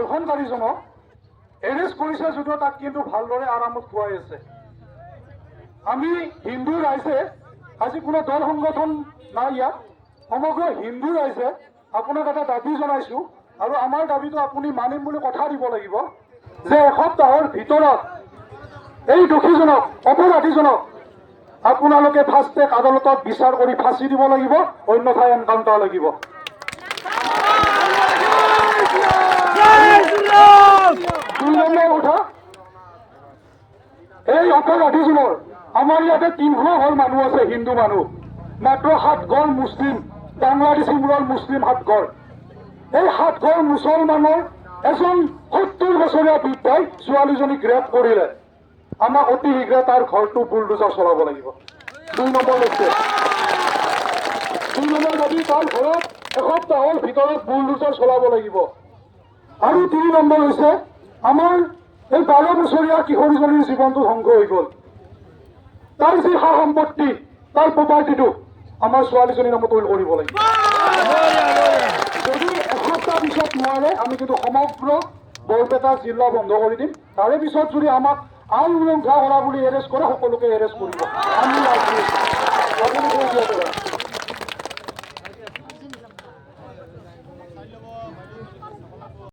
ধৰ্ষণকাৰীজনক arrest কৰিছে যদিও তাক কিন্তু ভালদৰে আৰামত খুৱাই আছে। আমি হিন্দু ৰাইজে, আজি কোনো দল সংগঠন নাই ইয়াত, সমগ্ৰ হিন্দু ৰাইজে আপোনাক এটা দাবী জনাইছোঁ, আৰু আমাৰ দাবীটো আপুনি মানিম বুলি কথা দিব লাগিব যে এসপ্তাহৰ ভিতৰত এই দোষীজনক, অপৰাধীজনক আপোনালোকে ফাষ্ট ট্ৰেক আদালতত বিচাৰ কৰি ফাঁচি দিব লাগিব, অন্যথাই এনকাউণ্টাৰ লাগিব। দুই নম্বৰ কথা, এই অপৰাধীজনৰ আমাৰ ইয়াতে 300 ঘৰ মানুহ আছে, হিন্দু মানুহ, মাত্ৰ 7 ঘৰ মুছলিম, বাংলাদেশী মূলৰ মুছলিম 7 ঘৰ। এই 7 ঘৰ মুছলমানৰ এজন 70 বছৰীয়া বৃদ্ধাই ছোৱালীজনীক ৰেপ কৰিলে। আমাক অতি শীঘ্ৰে তাৰ ঘৰটো বুলডোজাৰ চলাব লাগিব। 2 নম্বৰ হৈছে, 2 নম্বৰ দাবী, তাৰ ঘৰত এসপ্তাহৰ ভিতৰত বুলডোজাৰ চলাব লাগিব। আৰু 3 নম্বৰ হৈছে, আমাৰ এই 12 বছৰীয়া কিশোৰীজনীৰ জীৱনটো ধ্বংস হৈ গ'ল। তাৰ যি সা সম্পত্তি, তাৰ প্ৰপাৰ্টিটো আমাৰ ছোৱালীজনীৰ নামত উইল কৰিব লাগিব। যদি এসপ্তাহ পিছত নোৱাৰে, আমি কিন্তু সমগ্ৰ বৰপেটা জিলা বন্ধ কৰি দিম। তাৰে পিছত যদি আমাক আইন উলংঘা কৰা বুলি এৰেষ্ট কৰে, সকলোকে এৰেষ্ট কৰিব। আমি